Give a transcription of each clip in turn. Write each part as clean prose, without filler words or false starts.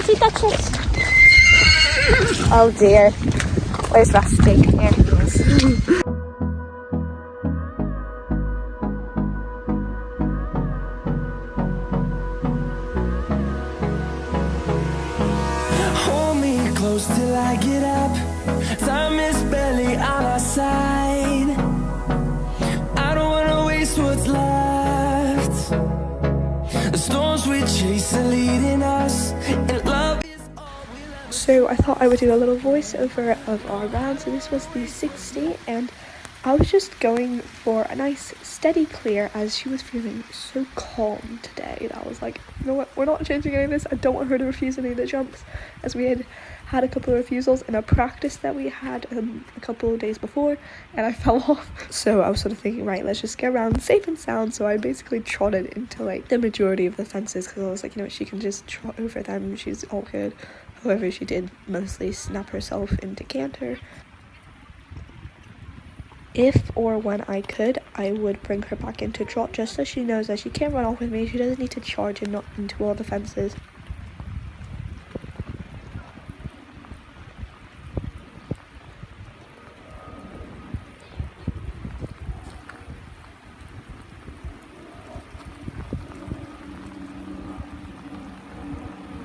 Minty, touch it. Oh dear. Where's Rusty? Here he is. Hold me close till I get up. Time is barely on our side. I don't wanna waste what's left. The storms we chase are leading us, and love is all we'll ever. So I thought I would do a little voiceover of our round. So this was the 60, and I was just going for a nice steady clear as she was feeling so calm today that I was like, you know what, we're not changing any of this. I don't want her to refuse any of the jumps, as we had a couple of refusals in a practice that we had a couple of days before, and I fell off. So I was sort of thinking, right, let's just get around safe and sound. So I basically trotted into like the majority of the fences because I was like, you know, she can just trot over them, she's all good. However, she did mostly snap herself into canter. If or when I could, I would bring her back into trot just so she knows that she can't run off with me. She doesn't need to charge and not into all the fences.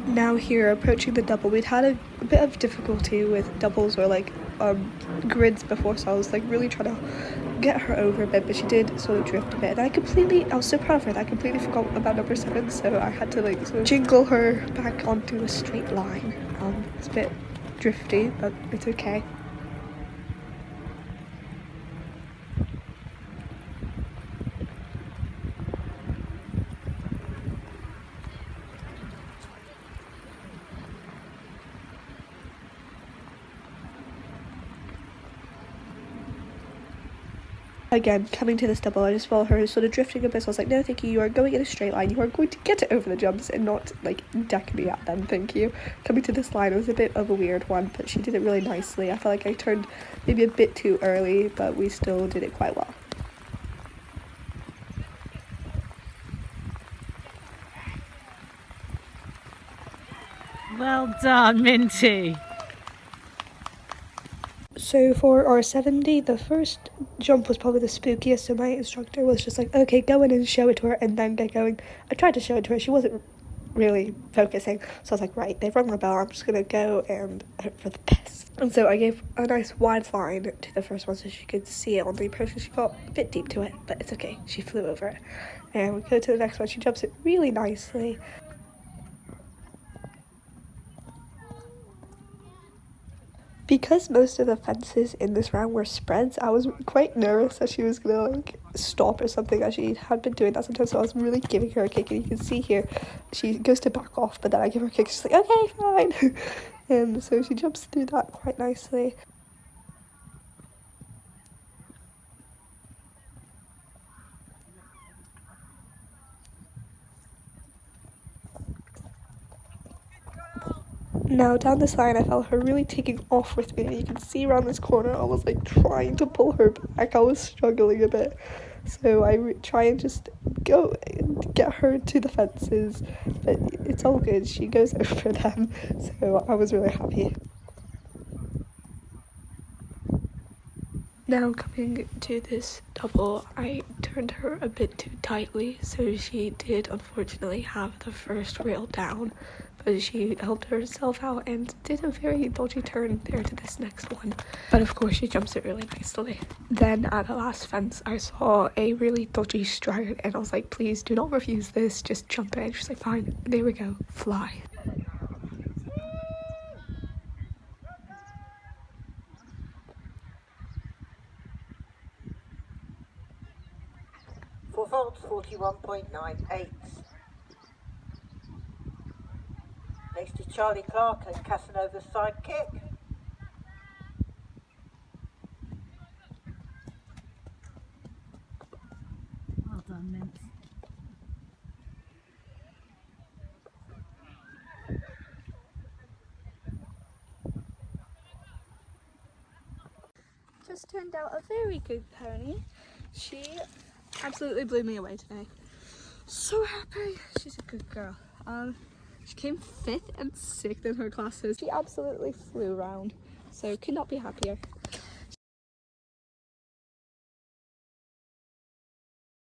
Now here, approaching the double, we'd had a bit of difficulty with doubles or like grids before, so I was like really trying to get her over a bit, but she did sort of drift a bit. And I was so proud of her that I completely forgot about number 7, so I had to like sort of jingle her back onto a straight line. It's a bit drifty, but it's okay. Again, coming to this double, I just felt her sort of drifting a bit, so I was like, no thank you, you are going in a straight line, you are going to get it over the jumps and not like deck me at them, thank you. Coming to this line, it was a bit of a weird one, but she did it really nicely. I felt like I turned maybe a bit too early, but we still did it quite well. Well done, Minty. So for our 70, the first jump was probably the spookiest, so my instructor was just like, okay, go in and show it to her and then get going. I tried to show it to her, she wasn't really focusing, so I was like, right, they've rung the bell, I'm just gonna go and hope for the best. And so I gave a nice wide line to the first one so she could see it on the approach, and she got a bit deep to it, but it's okay, she flew over it. And we go to the next one, she jumps it really nicely. Because most of the fences in this round were spreads, I was quite nervous that she was gonna like stop or something, as she had been doing that sometimes, so I was really giving her a kick, and you can see here she goes to back off, but then I give her a kick, she's like, okay, fine. And so she jumps through that quite nicely. Now down this line, I felt her really taking off with me, and you can see around this corner I was like trying to pull her back. I was struggling a bit, so I try and just go and get her to the fences, but it's all good, she goes over them, so I was really happy. Now coming to this double, I turned her a bit too tightly, so she did unfortunately have the first rail down, but she helped herself out and did a very dodgy turn there to this next one. But of course she jumps it really nicely. Then at the last fence, I saw a really dodgy stride, and I was like, please do not refuse this, just jump it. And she's like, fine, there we go, fly. Four volts, 41.98. Next is Charlie Clark and Casanova's sidekick. Well done, Mint. Just turned out a very good pony. She absolutely blew me away today. So happy. She's a good girl. She came 5th and 6th in her classes. She absolutely flew around, so could not be happier.